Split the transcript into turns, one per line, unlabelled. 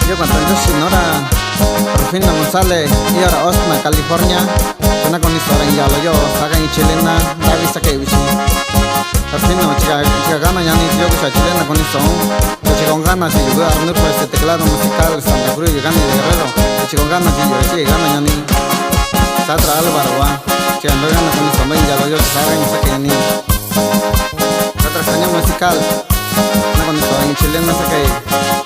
Yo cuando yo Sonora, Rufino González y ahora Osma, California. Una con historia en Yalo, yo sacan y chilena, la vista que viví. Rufino, chica gana ya ni yo que chilena con historia. Chica con ganas y yo voy a reunir por este teclado musical Santa Cruz y gana de Guerrero. Chica con ganas y yo chica gana ya ni. Satra Álvaro, chica no gana con historia en Yalo, yo sacan y sacan ni. Otra caña musical, una con historia en chilena saca.